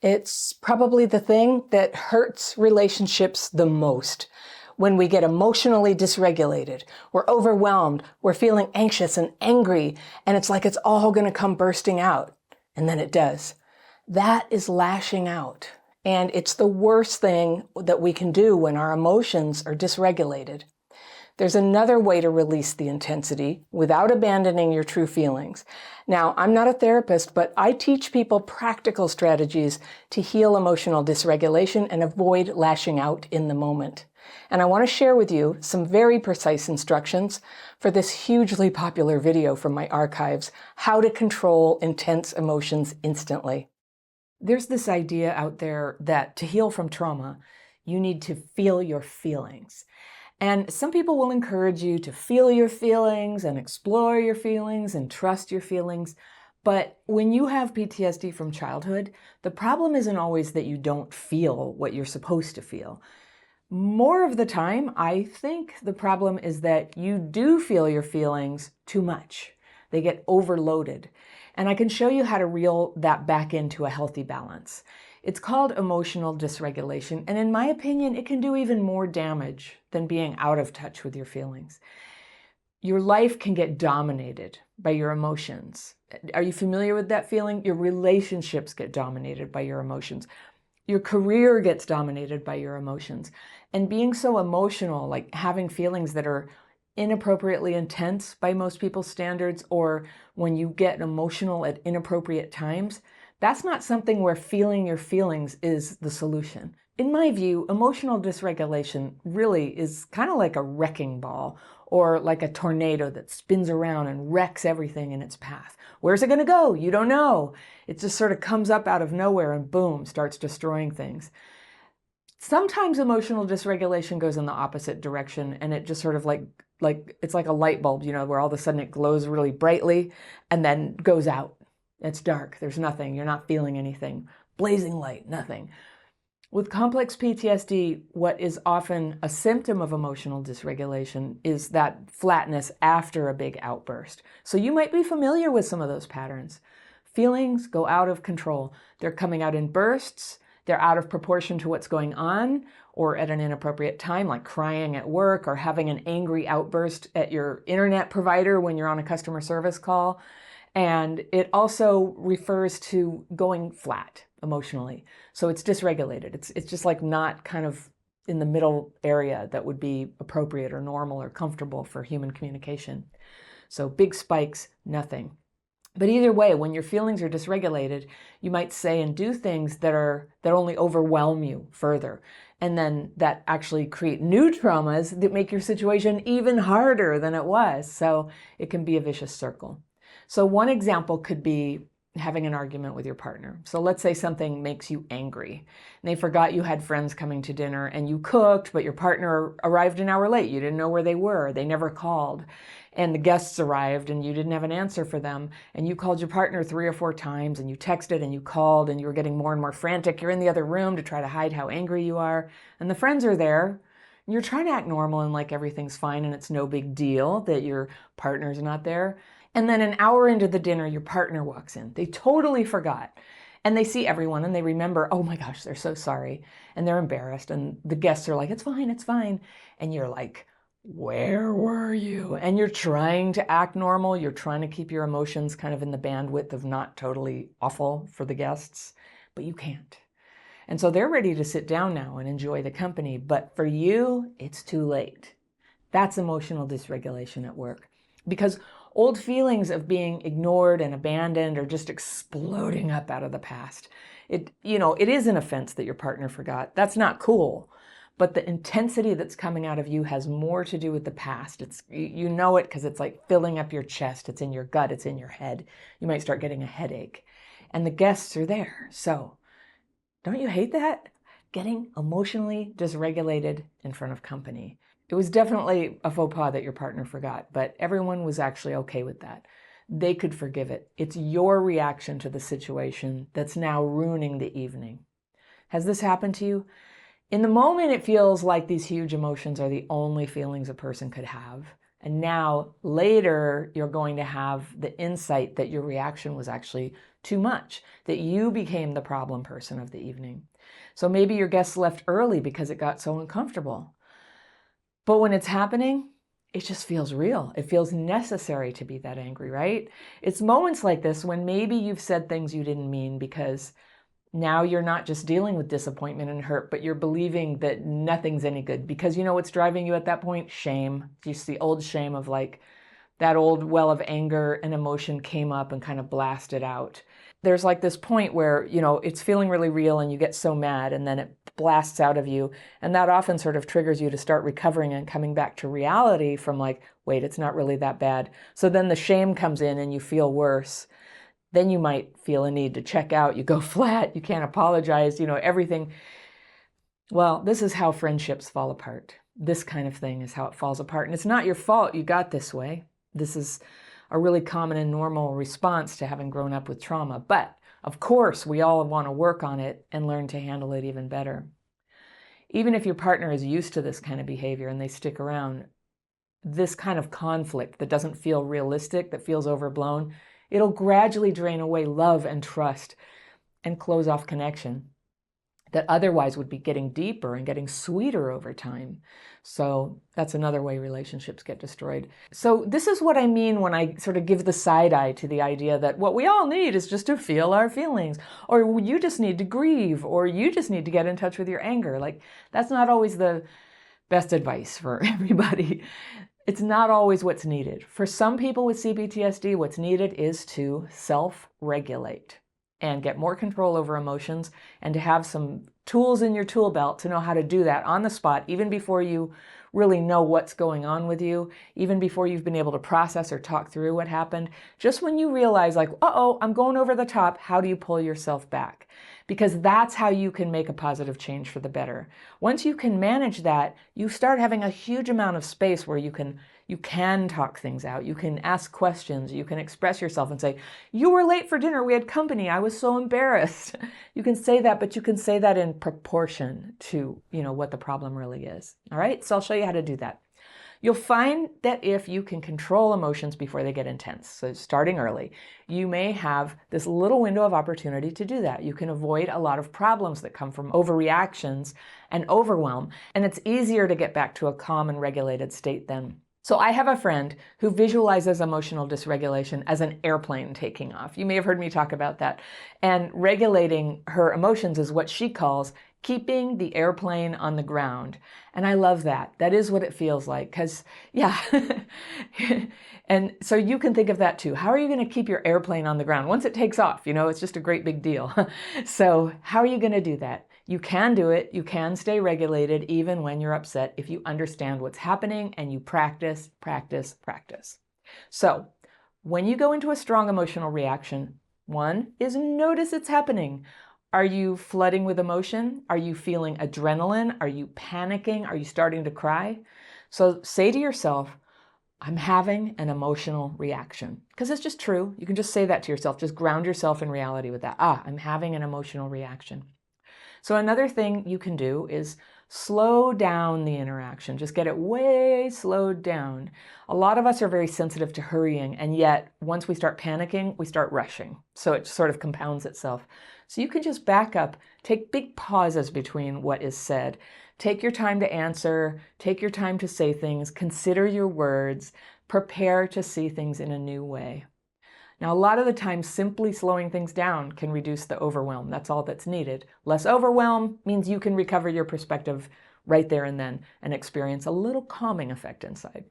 It's probably the thing that hurts relationships the most. When we get emotionally dysregulated, we're overwhelmed, we're feeling anxious and angry, and it's like it's all going to come bursting out. And then it does. That is lashing out. And it's the worst thing that we can do when our emotions are dysregulated. There's another way to release the intensity without abandoning your true feelings. Now, I'm not a therapist, but I teach people practical strategies to heal emotional dysregulation and avoid lashing out in the moment. And I want to share with you some very precise instructions for this hugely popular video from my archives, How to Control Intense Emotions Instantly. There's this idea out there that to heal from trauma, you need to feel your feelings. And some people will encourage you to feel your feelings and explore your feelings and trust your feelings. But when you have PTSD from childhood, the problem isn't always that you don't feel what you're supposed to feel. More of the time, I think the problem is that you do feel your feelings too much. They get overloaded. And I can show you how to reel that back into a healthy balance. It's called emotional dysregulation, and in my opinion, it can do even more damage than being out of touch with your feelings. Your life can get dominated by your emotions. Are you familiar with that feeling? Your relationships get dominated by your emotions. Your career gets dominated by your emotions. And being so emotional, like having feelings that are inappropriately intense by most people's standards, or when you get emotional at inappropriate times, that's not something where feeling your feelings is the solution. In my view, emotional dysregulation really is kind of like a wrecking ball or like a tornado that spins around and wrecks everything in its path. Where's it going to go? You don't know. It just sort of comes up out of nowhere and boom, starts destroying things. Sometimes emotional dysregulation goes in the opposite direction, and it just sort of like it's like a light bulb, where all of a sudden it glows really brightly and then goes out. It's dark. There's nothing. You're not feeling anything. Blazing light, nothing. With complex PTSD, what is often a symptom of emotional dysregulation is that flatness after a big outburst. So you might be familiar with some of those patterns. Feelings go out of control. They're coming out in bursts. They're out of proportion to what's going on, or at an inappropriate time, like crying at work or having an angry outburst at your internet provider when you're on a customer service call. And it also refers to going flat emotionally. So it's dysregulated. It's just like not kind of in the middle area that would be appropriate or normal or comfortable for human communication. So big spikes, nothing. But either way, when your feelings are dysregulated, you might say and do things that only overwhelm you further. And then that actually create new traumas that make your situation even harder than it was. So it can be a vicious circle. So one example could be having an argument with your partner. So let's say something makes you angry and they forgot you had friends coming to dinner and you cooked, but your partner arrived an hour late. You didn't know where they were. They never called. And the guests arrived and you didn't have an answer for them. And you called your partner 3 or 4 times and you texted and you called and you were getting more and more frantic. You're in the other room to try to hide how angry you are. And the friends are there. And you're trying to act normal and like everything's fine and it's no big deal that your partner's not there. And then an hour into the dinner, your partner walks in. They totally forgot. And they see everyone and they remember, oh my gosh, they're so sorry. And they're embarrassed. And the guests are like, it's fine, it's fine. And you're like, where were you? And you're trying to act normal. You're trying to keep your emotions kind of in the bandwidth of not totally awful for the guests, but you can't. And so they're ready to sit down now and enjoy the company. But for you, it's too late. That's emotional dysregulation at work. Because old feelings of being ignored and abandoned are just exploding up out of the past. It is an offense that your partner forgot. That's not cool. But the intensity that's coming out of you has more to do with the past. You know it because it's like filling up your chest. It's in your gut. It's in your head. You might start getting a headache. And the guests are there. So don't you hate that? Getting emotionally dysregulated in front of company. It was definitely a faux pas that your partner forgot, but everyone was actually okay with that. They could forgive it. It's your reaction to the situation that's now ruining the evening. Has this happened to you? In the moment, it feels like these huge emotions are the only feelings a person could have. And now later, you're going to have the insight that your reaction was actually too much, that you became the problem person of the evening. So maybe your guests left early because it got so uncomfortable. But when it's happening, it just feels real. It feels necessary to be that angry, right? It's moments like this when maybe you've said things you didn't mean, because now you're not just dealing with disappointment and hurt, but you're believing that nothing's any good. Because you know what's driving you at that point? Shame. Just the old shame of like that old well of anger and emotion came up and kind of blasted out. There's like this point where, you know, it's feeling really real and you get so mad and then it blasts out of you. And that often sort of triggers you to start recovering and coming back to reality from like, wait, it's not really that bad. So then the shame comes in and you feel worse. Then you might feel a need to check out. You go flat. You can't apologize, you know, everything. Well, this is how friendships fall apart. This kind of thing is how it falls apart. And it's not your fault you got this way. This is a really common and normal response to having grown up with trauma. But of course, we all want to work on it and learn to handle it even better. Even if your partner is used to this kind of behavior and they stick around, this kind of conflict that doesn't feel realistic, that feels overblown, it'll gradually drain away love and trust and close off connection that otherwise would be getting deeper and getting sweeter over time. So that's another way relationships get destroyed. So this is what I mean when I sort of give the side eye to the idea that what we all need is just to feel our feelings, or you just need to grieve, or you just need to get in touch with your anger. Like, that's not always the best advice for everybody. It's not always what's needed. For some people with CPTSD, what's needed is to self-regulate and get more control over emotions, and to have some tools in your tool belt to know how to do that on the spot, even before you really know what's going on with you, even before you've been able to process or talk through what happened. Just when you realize like, uh-oh, I'm going over the top, how do you pull yourself back? Because that's how you can make a positive change for the better. Once you can manage that, you start having a huge amount of space where you can talk things out. You can ask questions. You can express yourself and say, you were late for dinner. We had company. I was so embarrassed. You can say that, but you can say that in proportion to, you know, what the problem really is. All right. So I'll show you how to do that. You'll find that if you can control emotions before they get intense, so starting early, you may have this little window of opportunity to do that. You can avoid a lot of problems that come from overreactions and overwhelm, and it's easier to get back to a calm and regulated state then. So I have a friend who visualizes emotional dysregulation as an airplane taking off. You may have heard me talk about that. And regulating her emotions is what she calls keeping the airplane on the ground. And I love that. That is what it feels like, because, yeah. And so you can think of that too. How are you going to keep your airplane on the ground? Once it takes off, you know, it's just a great big deal. So how are you going to do that? You can do it. You can stay regulated even when you're upset if you understand what's happening and you practice, practice, practice. So when you go into a strong emotional reaction, one is notice it's happening. Are you flooding with emotion? Are you feeling adrenaline? Are you panicking? Are you starting to cry? So say to yourself, I'm having an emotional reaction. Because it's just true. You can just say that to yourself. Just ground yourself in reality with that. I'm having an emotional reaction. So another thing you can do is slow down the interaction. Just get it way slowed down. A lot of us are very sensitive to hurrying, and yet once we start panicking, we start rushing. So it sort of compounds itself. So you can just back up, take big pauses between what is said. Take your time to answer, take your time to say things, consider your words, prepare to see things in a new way. Now, a lot of the time, simply slowing things down can reduce the overwhelm. That's all that's needed. Less overwhelm means you can recover your perspective right there and then and experience a little calming effect inside.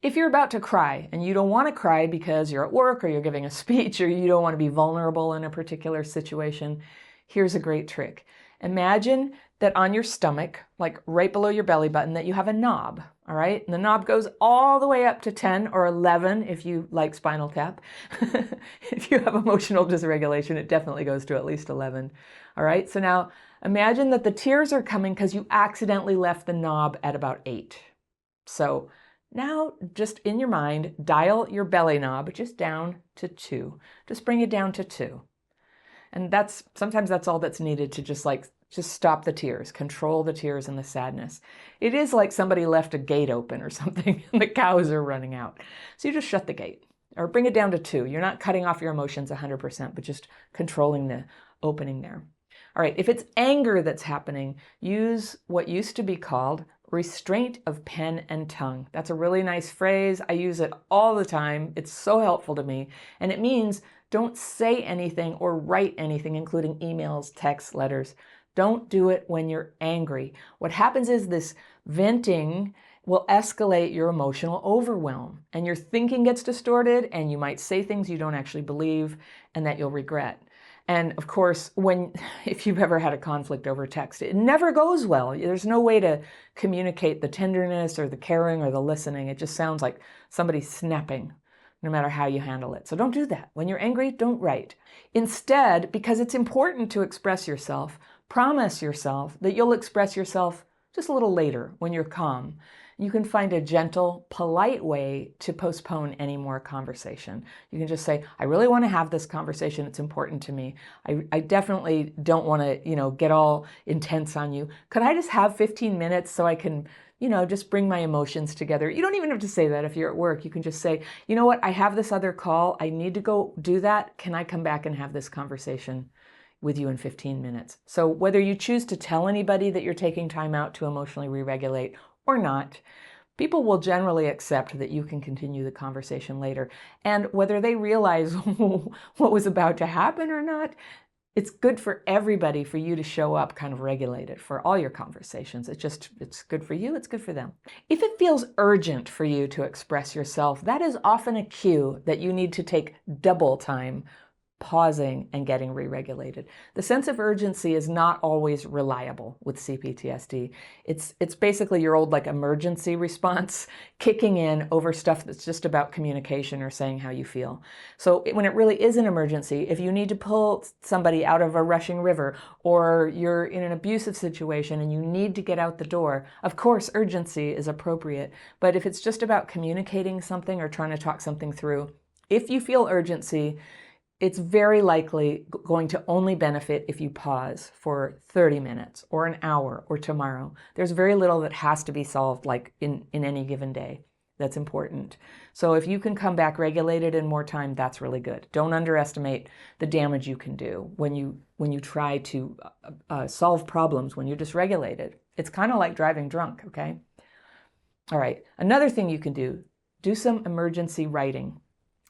If you're about to cry and you don't want to cry because you're at work or you're giving a speech or you don't want to be vulnerable in a particular situation, here's a great trick. Imagine that on your stomach, like right below your belly button, that you have a knob, all right? And the knob goes all the way up to 10 or 11 if you like Spinal Tap. If you have emotional dysregulation, it definitely goes to at least 11, all right? So now imagine that the tears are coming because you accidentally left the knob at about 8. So now just in your mind, dial your belly knob just down to 2. Just bring it down to 2. And sometimes that's all that's needed to just like Just stop the tears, control the tears and the sadness. It is like somebody left a gate open or something and the cows are running out. So you just shut the gate or bring it down to 2. You're not cutting off your emotions 100%, but just controlling the opening there. All right, if it's anger that's happening, use what used to be called restraint of pen and tongue. That's a really nice phrase. I use it all the time. It's so helpful to me. And it means don't say anything or write anything, including emails, texts, letters. Don't do it when you're angry. What happens is this venting will escalate your emotional overwhelm and your thinking gets distorted and you might say things you don't actually believe and that you'll regret. And of course, if you've ever had a conflict over text, it never goes well. There's no way to communicate the tenderness or the caring or the listening. It just sounds like somebody snapping, no matter how you handle it. So don't do that. When you're angry, don't write. Instead, because it's important to express yourself, promise yourself that you'll express yourself just a little later when you're calm. You can find a gentle, polite way to postpone any more conversation. You can just say, I really want to have this conversation. It's important to me. I definitely don't want to, get all intense on you. Could I just have 15 minutes so I can, just bring my emotions together? You don't even have to say that if you're at work. You can just say, you know what? I have this other call. I need to go do that. Can I come back and have this conversation with you in 15 minutes? So whether you choose to tell anybody that you're taking time out to emotionally re-regulate or not, people will generally accept that you can continue the conversation later. And whether they realize what was about to happen or not, it's good for everybody for you to show up kind of regulated for all your conversations. It's good for you, it's good for them. If it feels urgent for you to express yourself, that is often a cue that you need to take double time pausing and getting re-regulated. The sense of urgency is not always reliable with CPTSD. It's basically your old emergency response kicking in over stuff that's just about communication or saying how you feel. So when it really is an emergency, if you need to pull somebody out of a rushing river or you're in an abusive situation and you need to get out the door, of course urgency is appropriate. But if it's just about communicating something or trying to talk something through, if you feel urgency, it's very likely going to only benefit if you pause for 30 minutes or an hour or tomorrow. There's very little that has to be solved in any given day. That's important. So if you can come back regulated in more time, that's really good. Don't underestimate the damage you can do when you try to solve problems when you're dysregulated. It's kind of like driving drunk, okay? All right, another thing you can do some emergency writing.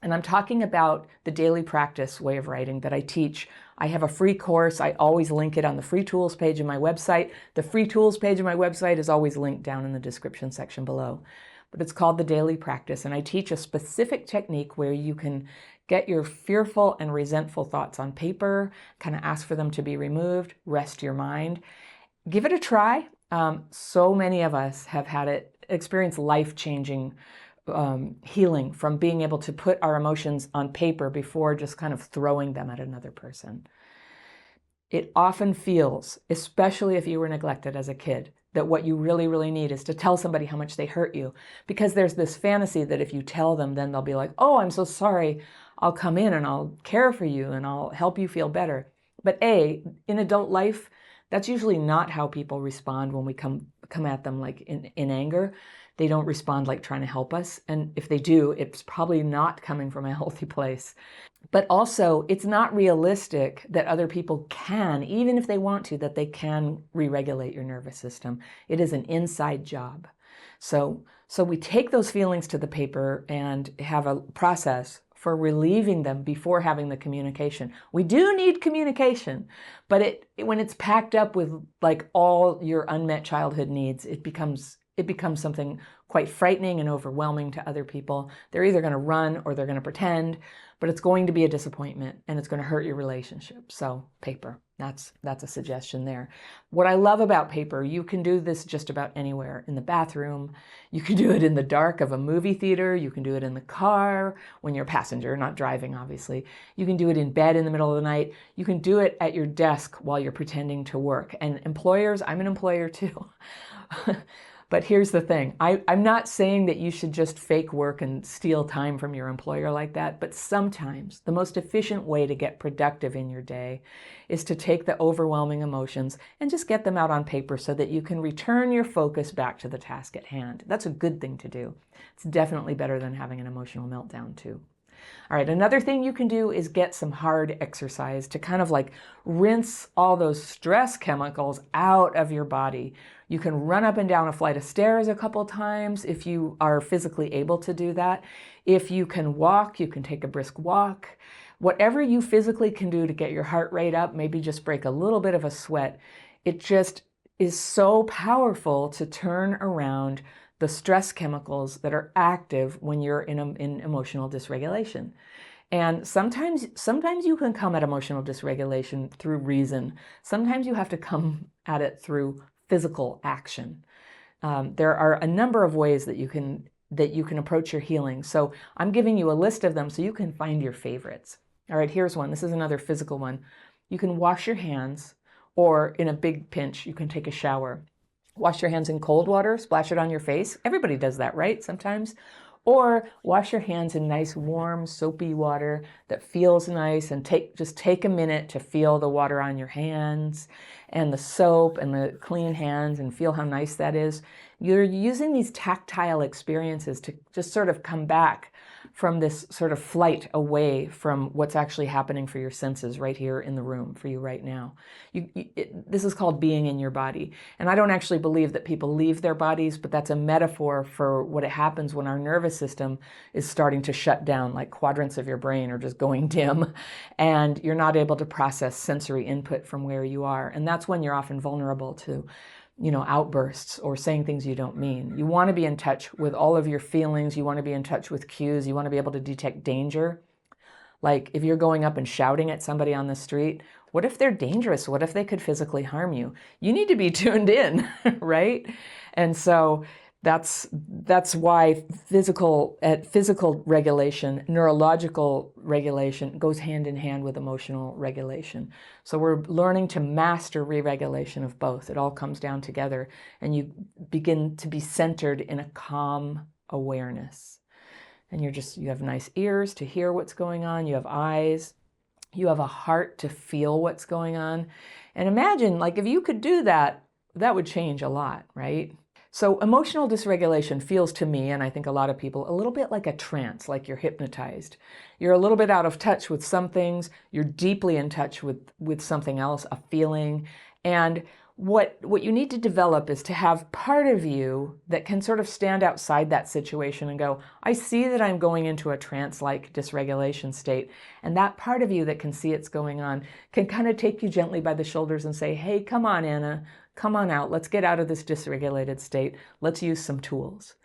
And I'm talking about the daily practice way of writing that I teach. I have a free course. I always link it on the free tools page of my website. The free tools page of my website is always linked down in the description section below. But it's called the daily practice. And I teach a specific technique where you can get your fearful and resentful thoughts on paper, kind of ask for them to be removed, rest your mind. Give it a try. So many of us have experienced life-changing healing from being able to put our emotions on paper before just kind of throwing them at another person. It often feels, especially if you were neglected as a kid, that what you really, really need is to tell somebody how much they hurt you, because there's this fantasy that if you tell them, then they'll be like, oh, I'm so sorry. I'll come in and I'll care for you and I'll help you feel better. But in adult life, that's usually not how people respond when we come at them in anger. They don't respond like trying to help us. And if they do, it's probably not coming from a healthy place. But also, it's not realistic that other people can, even if they want to, that they can re-regulate your nervous system. It is an inside job. So we take those feelings to the paper and have a process for relieving them before having the communication. We do need communication, but when it's packed up with all your unmet childhood needs, it becomes something quite frightening and overwhelming to other people. They're either going to run or they're going to pretend, but it's going to be a disappointment and it's going to hurt your relationship. So paper, that's a suggestion there. What I love about paper, you can do this just about anywhere. In the bathroom, you can do it in the dark of a movie theater, you can do it in the car when you're a passenger, not driving obviously. You can do it in bed in the middle of the night. You can do it at your desk while you're pretending to work. And employers, I'm an employer too. But here's the thing. I'm not saying that you should just fake work and steal time from your employer like that, but sometimes the most efficient way to get productive in your day is to take the overwhelming emotions and just get them out on paper so that you can return your focus back to the task at hand. That's a good thing to do. It's definitely better than having an emotional meltdown too. All right, another thing you can do is get some hard exercise to kind of like rinse all those stress chemicals out of your body. You can run up and down a flight of stairs a couple times if you are physically able to do that. If you can walk, you can take a brisk walk. Whatever you physically can do to get your heart rate up, maybe just break a little bit of a sweat. It just is so powerful to turn around the stress chemicals that are active when you're in emotional dysregulation. And sometimes you can come at emotional dysregulation through reason. Sometimes you have to come at it through physical action. There are a number of ways that you can approach your healing. So I'm giving you a list of them so you can find your favorites. All right, here's one. This is another physical one. You can wash your hands, or in a big pinch, you can take a shower. Wash your hands in cold water, splash it on your face. Everybody does that, right? Sometimes. Or wash your hands in nice, warm, soapy water that feels nice, and just take a minute to feel the water on your hands and the soap and the clean hands and feel how nice that is. You're using these tactile experiences to just sort of come back from this sort of flight away from what's actually happening for your senses right here in the room for you right now. This is called being in your body. And I don't actually believe that people leave their bodies, but that's a metaphor for what happens when our nervous system is starting to shut down, like quadrants of your brain are just going dim, and you're not able to process sensory input from where you are. And that's when you're often vulnerable to outbursts or saying things you don't mean. You want to be in touch with all of your feelings. You want to be in touch with cues. You want to be able to detect danger. Like if you're going up and shouting at somebody on the street, what if they're dangerous? What if they could physically harm you? You need to be tuned in, right? And so that's why physical regulation, neurological regulation goes hand in hand with emotional regulation. So we're learning to master re-regulation of both. It all comes down together, and you begin to be centered in a calm awareness. And you have nice ears to hear what's going on. You have eyes. You have a heart to feel what's going on. And imagine, like, if you could do that, that would change a lot, right? So emotional dysregulation feels to me, and I think a lot of people, a little bit like a trance, like you're hypnotized. You're a little bit out of touch with some things. You're deeply in touch with something else, a feeling. And what you need to develop is to have part of you that can sort of stand outside that situation and go, I see that I'm going into a trance-like dysregulation state. And that part of you that can see it's going on can kind of take you gently by the shoulders and say, hey, come on, Anna. Come on out. Let's get out of this dysregulated state. Let's use some tools.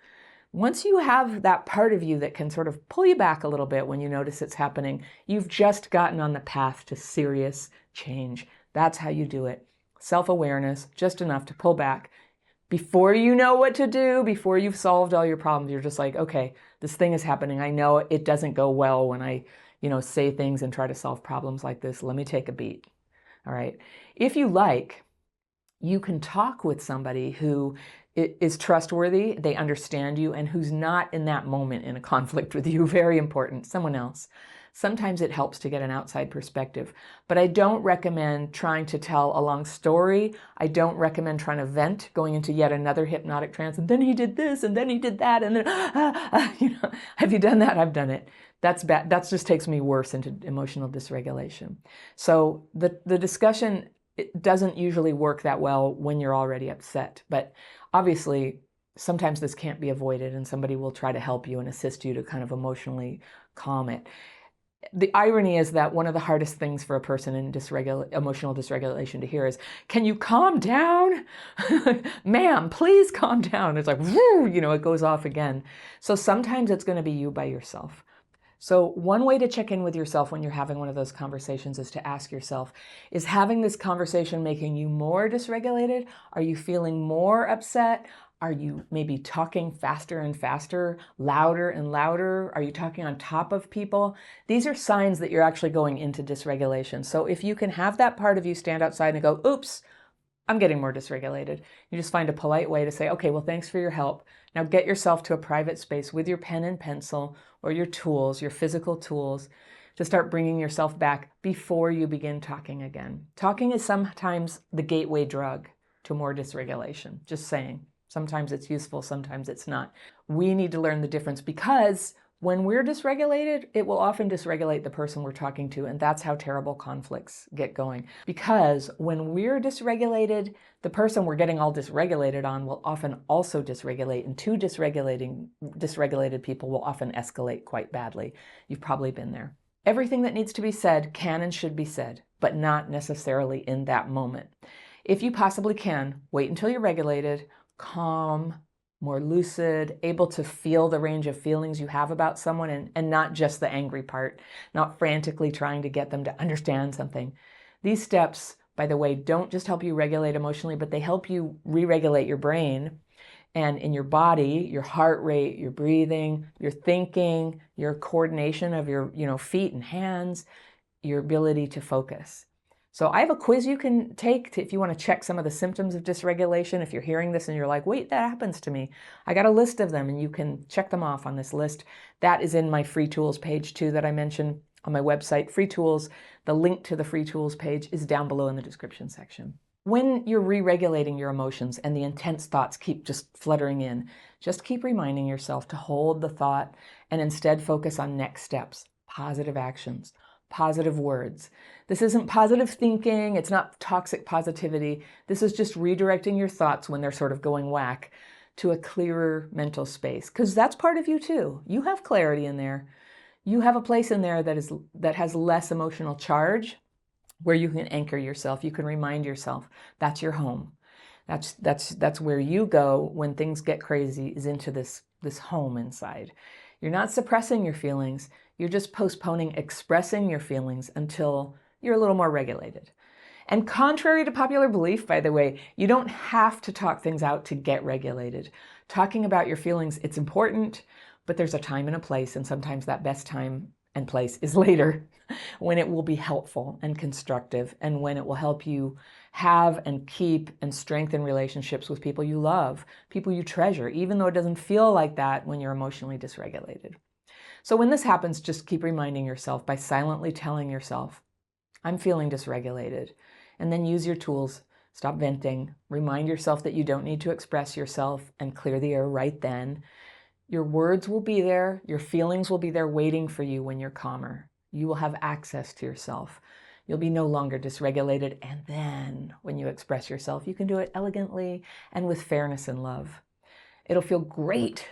Once you have that part of you that can sort of pull you back a little bit when you notice it's happening, you've just gotten on the path to serious change. That's how you do it. Self-awareness, just enough to pull back. Before you know what to do, before you've solved all your problems, you're just like, okay, this thing is happening. I know it doesn't go well when I, say things and try to solve problems like this. Let me take a beat. All right. If you like, you can talk with somebody who is trustworthy, they understand you, and who's not in that moment in a conflict with you. Very important. Someone else. Sometimes it helps to get an outside perspective. But I don't recommend trying to tell a long story. I don't recommend trying to vent, going into yet another hypnotic trance, and then he did this, and then he did that, and then, have you done that? I've done it. That's bad. That just takes me worse into emotional dysregulation. So the discussion, it doesn't usually work that well when you're already upset. But obviously, sometimes this can't be avoided, and somebody will try to help you and assist you to kind of emotionally calm it. The irony is that one of the hardest things for a person in emotional dysregulation to hear is, can you calm down? Ma'am, please calm down. It's like, whoo, it goes off again. So sometimes it's going to be you by yourself. So one way to check in with yourself when you're having one of those conversations is to ask yourself, is having this conversation making you more dysregulated? Are you feeling more upset? Are you maybe talking faster and faster, louder and louder? Are you talking on top of people? These are signs that you're actually going into dysregulation. So if you can have that part of you stand outside and go, oops, I'm getting more dysregulated. You just find a polite way to say, okay, well, thanks for your help. Now get yourself to a private space with your pen and pencil or your tools, your physical tools, to start bringing yourself back before you begin talking again. Talking is sometimes the gateway drug to more dysregulation, just saying. Sometimes it's useful, sometimes it's not. We need to learn the difference, because when we're dysregulated, it will often dysregulate the person we're talking to, and that's how terrible conflicts get going. Because when we're dysregulated, the person we're getting all dysregulated on will often also dysregulate, and two dysregulated people will often escalate quite badly. You've probably been there. Everything that needs to be said can and should be said, but not necessarily in that moment. If you possibly can, wait until you're regulated, calm, more lucid, able to feel the range of feelings you have about someone, and not just the angry part, not frantically trying to get them to understand something. These steps, by the way, don't just help you regulate emotionally, but they help you re-regulate your brain and in your body, your heart rate, your breathing, your thinking, your coordination of your feet and hands, your ability to focus. So I have a quiz you can take if you want to check some of the symptoms of dysregulation. If you're hearing this and you're like, wait, that happens to me. I got a list of them and you can check them off on this list. That is in my free tools page too that I mentioned on my website, free tools. The link to the free tools page is down below in the description section. When you're re-regulating your emotions and the intense thoughts keep just fluttering in, just keep reminding yourself to hold the thought and instead focus on next steps, positive actions, positive words. This isn't positive thinking. It's not toxic positivity. This is just redirecting your thoughts when they're sort of going whack to a clearer mental space, because that's part of you too. You have clarity in there. You have a place in there that has less emotional charge, where you can anchor yourself. You can remind yourself that's your home. That's where you go when things get crazy, is into this home inside. You're not suppressing your feelings. You're just postponing expressing your feelings until you're a little more regulated. And contrary to popular belief, by the way, you don't have to talk things out to get regulated. Talking about your feelings, it's important, but there's a time and a place, and sometimes that best time and place is later, when it will be helpful and constructive, and when it will help you have and keep and strengthen relationships with people you love, people you treasure, even though it doesn't feel like that when you're emotionally dysregulated. So when this happens, just keep reminding yourself by silently telling yourself, I'm feeling dysregulated, and then use your tools. Stop venting. Remind yourself that you don't need to express yourself and clear the air right then. Your words will be there. Your feelings will be there waiting for you when you're calmer. You will have access to yourself. You'll be no longer dysregulated. And then when you express yourself, you can do it elegantly and with fairness and love. It'll feel great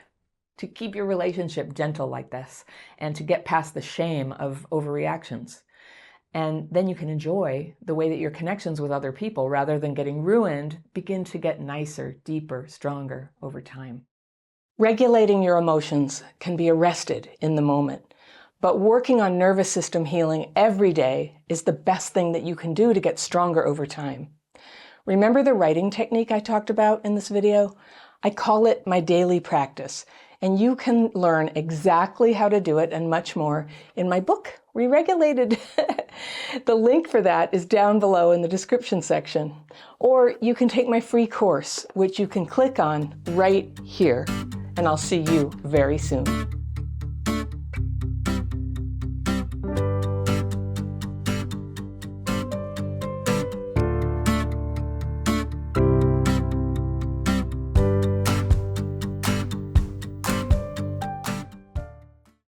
to keep your relationship gentle like this and to get past the shame of overreactions. And then you can enjoy the way that your connections with other people, rather than getting ruined, begin to get nicer, deeper, stronger over time. Regulating your emotions can be arrested in the moment, but working on nervous system healing every day is the best thing that you can do to get stronger over time. Remember the writing technique I talked about in this video? I call it my daily practice, and you can learn exactly how to do it and much more in my book, Re-Regulated. The link for that is down below in the description section. Or you can take my free course, which you can click on right here. And I'll see you very soon.